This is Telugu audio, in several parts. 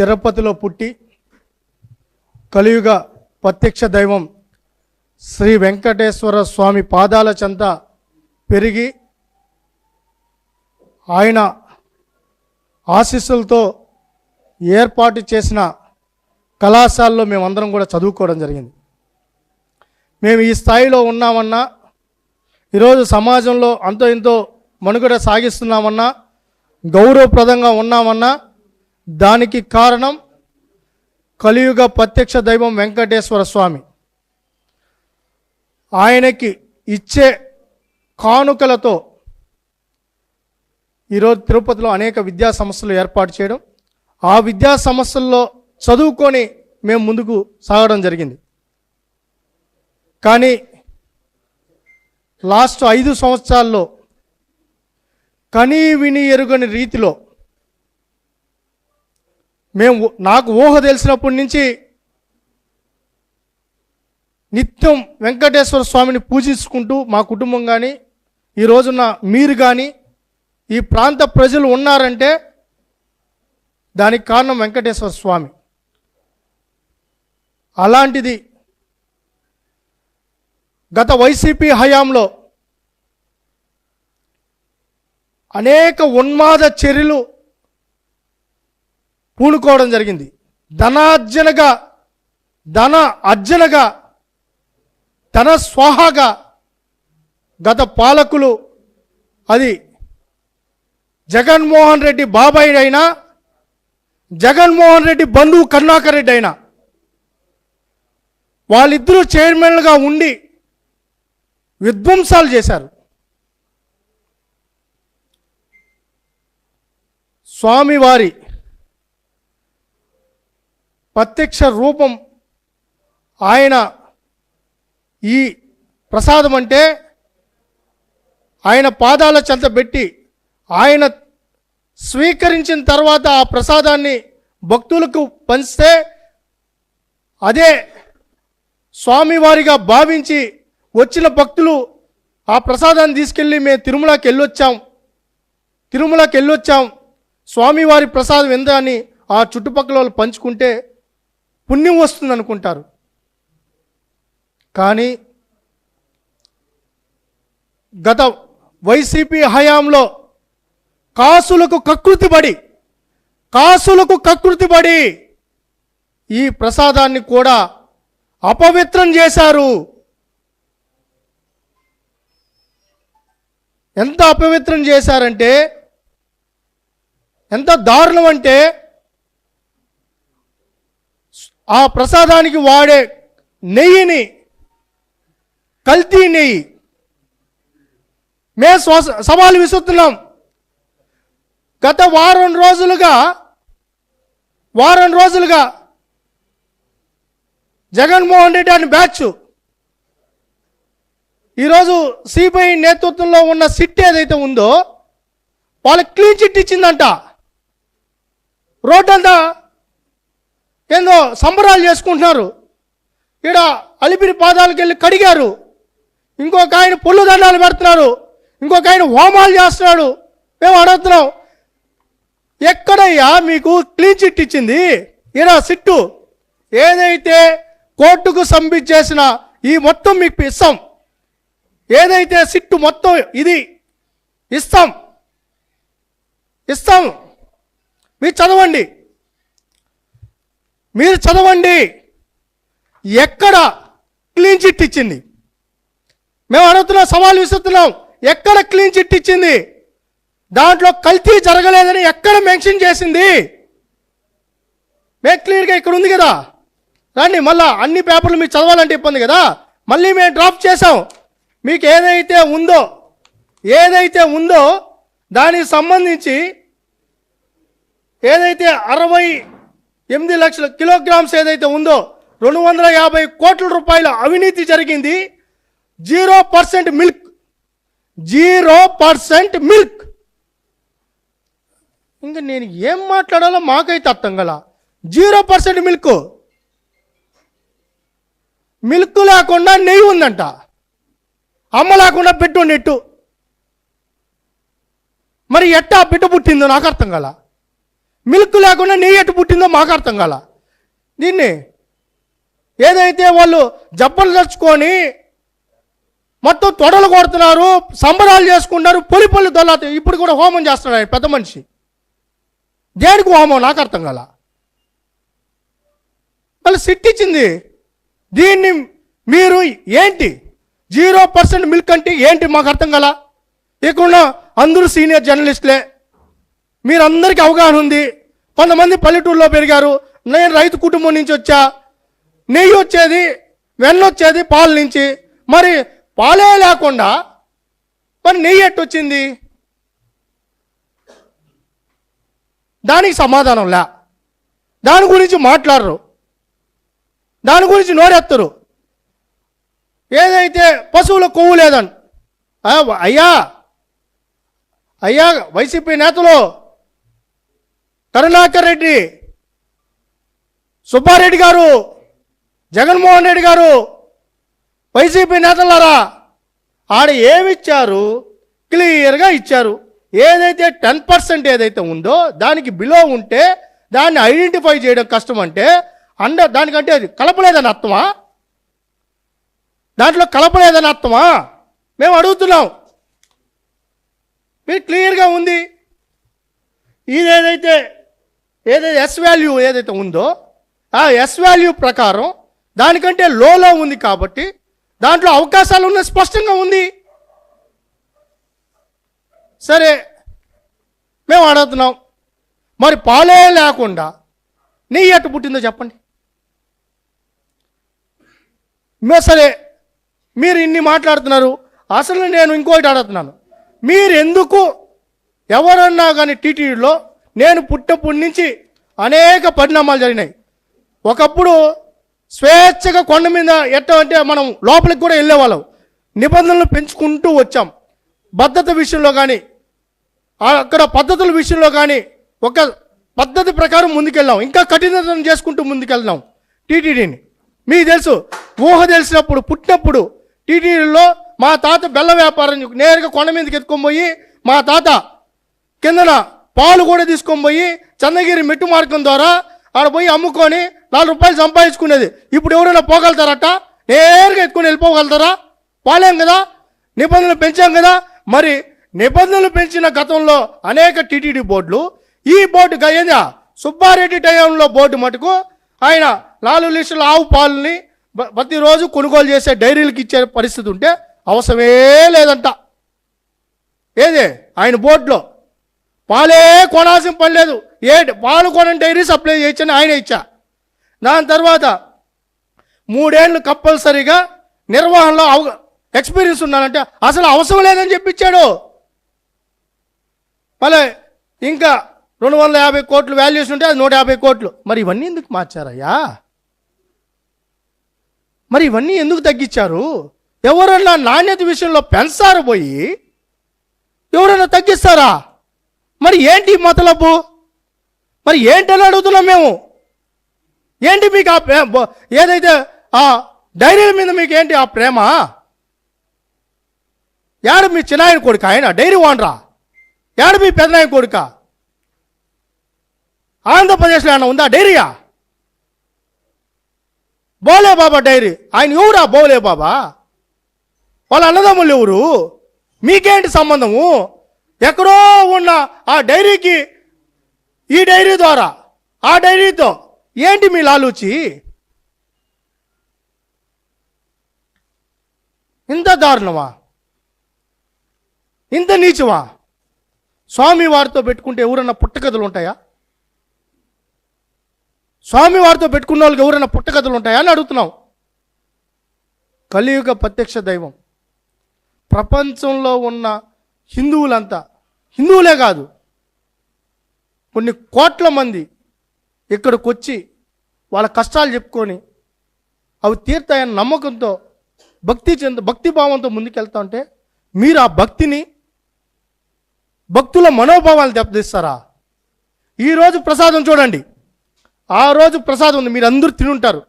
తిరుపతిలో పుట్టి కలియుగ ప్రత్యక్ష దైవం శ్రీ వెంకటేశ్వర స్వామి పాదాల చెంత పెరిగి ఆయన ఆశీస్సులతో ఏర్పాటు చేసిన కళాశాలలో మేమందరం కూడా చదువుకోవడం జరిగింది. మేము ఈ స్థాయిలో ఉన్నామన్నా, ఈరోజు సమాజంలో అంతో ఇంతో మనుగడ సాగిస్తున్నామన్నా, గౌరవప్రదంగా ఉన్నామన్నా, దానికి కారణం కలియుగ ప్రత్యక్ష దైవం వెంకటేశ్వర స్వామి. ఆయనకి ఇచ్చే కానుకలతో ఈరోజు తిరుపతిలో అనేక విద్యా సంస్థలు ఏర్పాటు చేయడం, ఆ విద్యా సంస్థల్లో చదువుకొని మేము ముందుకు సాగడం జరిగింది. కానీ లాస్ట్ 5 సంవత్సరాల్లో కనీ విని ఎరుగని రీతిలో నాకు ఊహ తెలిసినప్పటి నుంచి నిత్యం వెంకటేశ్వర స్వామిని పూజించుకుంటూ మా కుటుంబం కానీ, ఈ రోజున మీరు కానీ, ఈ ప్రాంత ప్రజలు ఉన్నారంటే దానికి కారణం వెంకటేశ్వర స్వామి. అలాంటిది గత వైసీపీ హయాంలో అనేక ఉన్మాద చర్యలు పూనుకోవడం జరిగింది. ధన అర్జనగా ధన స్వాహగా గత పాలకులు, అది జగన్మోహన్ రెడ్డి బాబాయ్ అయినా, జగన్మోహన్ రెడ్డి బంధువు కరుణాకర్ రెడ్డి అయినా, వాళ్ళిద్దరూ చైర్మన్లుగా ఉండి విధ్వంసాలు చేశారు. స్వామివారి ప్రత్యక్ష రూపం ఆయన ఈ ప్రసాదం అంటే ఆయన పాదాల చెంత పెట్టి ఆయన స్వీకరించిన తర్వాత ఆ ప్రసాదాన్ని భక్తులకు పంచితే అదే స్వామివారిగా భావించి వచ్చిన భక్తులు ఆ ప్రసాదాన్ని తీసుకెళ్ళి మేము తిరుమలకి వెళ్ళొచ్చాం స్వామివారి ప్రసాదం ఎంత అని ఆ చుట్టుపక్కల వాళ్ళు పంచుకుంటే పుణ్యం వస్తుంది అనుకుంటారు. కానీ గత వైసీపీ హయాంలో కాసులకు కకృతిపడి ఈ ప్రసాదాన్ని కూడా అపవిత్రం చేశారు. ఎంత అపవిత్రం చేశారంటే, ఎంత దారుణం అంటే, ఆ ప్రసాదానికి వాడే నెయ్యిని కల్తీ నెయ్యి. మేము సవాలు విసురుతున్నాం. గత వారం రోజులుగా జగన్మోహన్ రెడ్డి అని బ్యాచ్ ఈరోజు సిబిఐ నేతృత్వంలో ఉన్న సిట్ ఏదైతే ఉందో వాళ్ళకి క్లీన్ చిట్ ఇచ్చిందంట. రోడ్డంతా ఏందో సంబరాలు చేసుకుంటున్నారు. ఈడ అలిపిరి పాదాలకు వెళ్ళి కడిగారు. ఇంకొక ఆయన పొల్లు దండాలు పెడుతున్నారు. ఇంకొక ఆయన హోమాలు చేస్తున్నాడు. మేము అడుగుతున్నాం, ఎక్కడయ్యా మీకు క్లీన్ చిట్ ఇచ్చింది? ఈడ సిట్టు ఏదైతే కోర్టుకు సబ్మిట్ చేసిన ఈ మొత్తం మీకు ఇస్తాం, ఏదైతే సిట్టు మొత్తం ఇది ఇస్తాం. మీరు చదవండి ఎక్కడ క్లీన్ చిట్ ఇచ్చింది. మేము అడుగుతున్నాం, సవాల్ విసురుతున్నాం, ఎక్కడ క్లీన్ చిట్ ఇచ్చింది? దాంట్లో కల్తీ జరగలేదని ఎక్కడ మెన్షన్ చేసింది? మేము క్లియర్గా ఇక్కడ ఉంది కదా, రండి. మళ్ళా అన్ని పేపర్లు మీరు చదవాలంటే ఇబ్బంది కదా. మళ్ళీ మేము డ్రాఫ్ట్ చేసాం. మీకు ఏదైతే ఉందో దానికి సంబంధించి ఏదైతే 68 లక్షల కిలోగ్రామ్స్ ఏదైతే ఉందో 250 కోట్ల రూపాయల అవినీతి జరిగింది. 0% మిల్క్. ఇంకా నేను ఏం మాట్లాడాలో మాకైతే అర్థం గల. 0% మిల్క్ లేకుండా నెయ్యి ఉందంట. అమ్మ లేకుండా పెట్టు నెట్టు. మరి ఎట్టా బిడ్డ పుట్టిందో నాకు అర్థం కల. మిల్క్ లేకుండా నెయ్యి ఎట్టు పుట్టిందో మాకు అర్థం కాల. దీన్ని ఏదైతే వాళ్ళు జబ్బలు తెచ్చుకొని మొత్తం తొడలు కొడుతున్నారు, సంబరాలు చేసుకుంటున్నారు, పొలి దొల్లాత. ఇప్పుడు కూడా హోమం చేస్తున్నాడు ఆయన పెద్ద మనిషి. దేనికి హోమం నాకు అర్థం కాల. మళ్ళీ సిట్టిచ్చింది. దీన్ని మీరు ఏంటి 0% మిల్క్ అంటే ఏంటి మాకు అర్థం కాల. ఇక్కడ అందరూ సీనియర్ జర్నలిస్టులే, మీరందరికీ అవగాహన ఉంది. కొంతమంది పల్లెటూరులో పెరిగారు. నేను రైతు కుటుంబం నుంచి వచ్చా. నెయ్యి వచ్చేది, వెన్న వచ్చేది పాల నుంచి. మరి పాలే లేకుండా మరి నెయ్యి ఎట్టు వచ్చింది? దానికి సమాధానం లే. దాని గురించి మాట్లాడరు, దాని గురించి నోరెత్తరు. ఏదైతే పశువుల కొవ్వు లేదని అయ్యా వైసీపీ నేతలు కరుణాకర్ రెడ్డి, సుబ్బారెడ్డి గారు, జగన్మోహన్ రెడ్డి గారు, వైసీపీ నేతలారా, ఆడ ఏమిచ్చారు? క్లియర్గా ఇచ్చారు. ఏదైతే 10% ఏదైతే ఉందో దానికి బిలో ఉంటే దాన్ని ఐడెంటిఫై చేయడం కష్టం. అంటే దానికంటే అది కలపలేదని అర్థమా? దాంట్లో కలపలేదని అర్థమా? మేము అడుగుతున్నాం. మీరు క్లియర్గా ఉంది. ఏదైతే ఎస్ వాల్యూ ఏదైతే ఉందో ఆ ఎస్ వాల్యూ ప్రకారం దానికంటే లోలో ఉంది కాబట్టి దాంట్లో అవకాశాలు ఉన్న స్పష్టంగా ఉంది. సరే, మేము అడుగుతున్నాం, మరి పాలే లేకుండా నెయ్యి ఎట్టు పుట్టిందో చెప్పండి. సరే, మీరు ఇన్ని మాట్లాడుతున్నారు. అసలు నేను ఇంకోటి అడుగుతున్నాను, మీరు ఎందుకు ఎవరన్నా కానీ టీటీడీలో నేను పుట్టప్పటి నుంచి అనేక పరిణామాలు జరిగినాయి. ఒకప్పుడు స్వేచ్ఛగా కొండ మీద అంటే మనం లోపలికి కూడా వెళ్ళేవాళ్ళం. నిబంధనలు పెంచుకుంటూ వచ్చాం. భద్రత విషయంలో కానీ అక్కడ పద్ధతుల విషయంలో కానీ ఒక పద్ధతి ప్రకారం ముందుకెళ్ళాం. ఇంకా కఠినతరం చేసుకుంటూ ముందుకెళ్దాం టీటీడీని. మీకు తెలుసు, ఊహ తెలిసినప్పుడు పుట్టినప్పుడు టీటీడీలో మా తాత బెల్ల వ్యాపారం నేరుగా కొండ మీదకి ఎత్తుకొని పోయి మా తాత కిందన పాలు కూడా తీసుకొని పోయి చంద్రగిరి మెట్టు మార్గం ద్వారా ఆడ పోయి అమ్ముకొని 4 రూపాయలు సంపాదించుకునేది. ఇప్పుడు ఎవరైనా పోగలుగుతారట? నేరుగా ఎత్తుకొని వెళ్ళిపోగలుగుతారా? పాలేం కదా, నిబంధనలు పెంచాం కదా. మరి నిబంధనలు పెంచిన గతంలో అనేక టీటీడీ బోర్డులు, ఈ బోర్డు ఏందా సుబ్బారెడ్డి టైంలో బోర్డు మటుకు ఆయన 4 లీటర్ల ఆవు పాలని ప్రతిరోజు కొనుగోలు చేసే డైరీలకు ఇచ్చే పరిస్థితి ఉంటే అవసరమే లేదంట. ఏది ఆయన బోర్డులో పాలే కొనాల్సిన పని లేదు. పాలు కొనని డైరీ సప్లై చేయొచ్చని ఆయన ఇచ్చా. దాని తర్వాత 3 ఏళ్ళు కంపల్సరీగా నిర్వహణలో ఎక్స్పీరియన్స్ ఉన్నానంటే అసలు అవసరం లేదని చెప్పించాడు. మళ్ళీ ఇంకా 250 కోట్లు వాల్యూస్ ఉంటే అది 150 కోట్లు. మరి ఇవన్నీ ఎందుకు మార్చారయ్యా? మరి ఇవన్నీ ఎందుకు తగ్గించారు? ఎవరన్నా నాణ్యత విషయంలో పెంచారు పోయి ఎవరైనా తగ్గిస్తారా? మరి ఏంటి మతలబు? మరి ఏంటని అడుగుతున్నాం మేము. ఏంటి మీకు ఏదైతే ఆ డైరీల మీద మీకు ఏంటి ఆ ప్రేమ? యాడ మీ చిన్నాయన కొడుక ఆయన డైరీ ఓనరా? యాడ మీ పెద్దనాయన కొడుక? ఆంధ్రప్రదేశ్లో ఏమన్నా ఉందా డైరీయా? బోలే బాబా డైరీ ఆయన ఎవరా? బోలే బాబా వాళ్ళ అన్నదమ్ములు ఎవరు? మీకేంటి సంబంధము? ఎక్కడో ఉన్న ఆ డైరీకి ఈ డైరీ ద్వారా ఆ డైరీతో ఏంటి మీ లాలూచి? ఇంత దారుణమా? ఇంత నీచమా? స్వామి వారితో పెట్టుకుంటే ఎవరన్నా పుట్టకథలు ఉంటాయా? స్వామి వారితో పెట్టుకున్న వాళ్ళకి ఎవరైనా పుట్టకథలు ఉంటాయా అని అడుగుతున్నాం. కలియుగ ప్రత్యక్ష దైవం ప్రపంచంలో ఉన్న హిందువులంతా, హిందువులే కాదు కొన్ని కోట్ల మంది ఇక్కడికి వచ్చి వాళ్ళ కష్టాలు చెప్పుకొని అవి తీర్తాయన్న నమ్మకంతో భక్తిభావంతో ముందుకెళ్తా ఉంటే మీరు ఆ భక్తిని, భక్తుల మనోభావాలు దెబ్బతీస్తారా? ఈరోజు ప్రసాదం చూడండి, ఆ రోజు ప్రసాదం ఉంది, మీరు అందరూ తినుంటారు.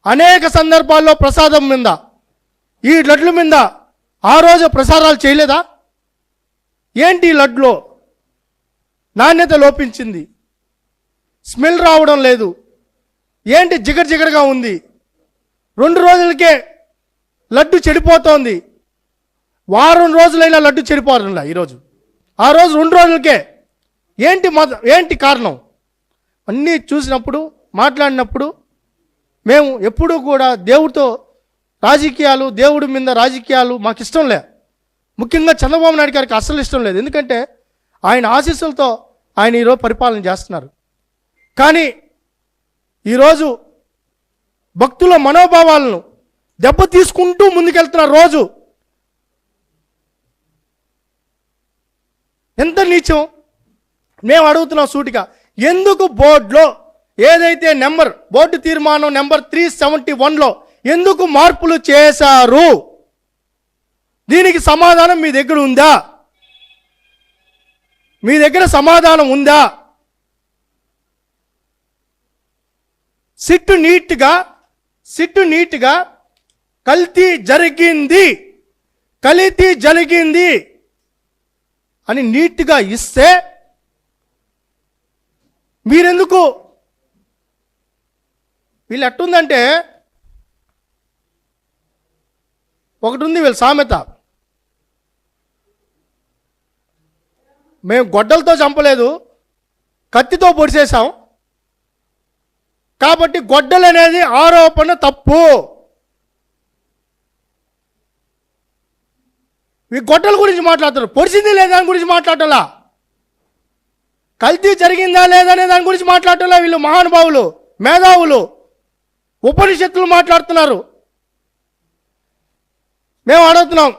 అనేక సందర్భాల్లో ప్రసాదం మీద ఈ లడ్ల మీద ఆ రోజు ప్రసారాలు చేయలేదా? ఏంటి లడ్లో నాణ్యత లోపించింది? స్మెల్ రావడం లేదు. ఏంటి జిగర్జిగరగా ఉంది. 2 రోజులకే లడ్డు చెడిపోతోంది. వారం రోజులైనా లడ్డు చెడిపోతుందా ఈరోజు? ఆ రోజు 2 రోజులకే. ఏంటి కారణం? అన్నీ చూసినప్పుడు, మాట్లాడినప్పుడు మేము ఎప్పుడూ కూడా దేవుడితో రాజకీయాలు, దేవుడి మీద రాజకీయాలు మాకు ఇష్టం లే. ముఖ్యంగా చంద్రబాబు నాయుడు గారికి అస్సలు ఇష్టం లేదు. ఎందుకంటే ఆయన ఆశీస్సులతో ఆయన ఈరోజు పరిపాలన చేస్తున్నారు. కానీ ఈరోజు భక్తుల మనోభావాలను దెబ్బతీసుకుంటూ ముందుకెళ్తున్న రోజు ఎంత నీచం. మేము అడుగుతున్నాం సూటిగా, ఎందుకు బోర్డులో ఏదైతే బోర్డు తీర్మానం నెంబర్ 371లో ఎందుకు మార్పులు చేశారు? దీనికి సమాధానం మీ దగ్గర ఉందా? మీ దగ్గర సమాధానం ఉందా? సిట్టు నీట్గా కల్తీ జరిగింది అని నీట్గా ఇస్తే మీరెందుకు? వీళ్ళు ఎట్టుందంటే, ఒకటి ఉంది వీళ్ళ సామెత, మేము గొడ్డలతో చంపలేదు, కత్తితో పొడిచేసాం, కాబట్టి గొడ్డలు అనేది ఆరోపణ తప్పు. ఈ గొడ్డల గురించి మాట్లాడతారు, పొడిచింది లేదా దాని గురించి మాట్లాడాలా, కల్తీ జరిగిందా లేదనే దాని గురించి మాట్లాడాలా. వీళ్ళు మహానుభావులు, మేధావులు, ఉపనిషత్తులు మాట్లాడుతున్నారు. మేము అడుగుతున్నాం,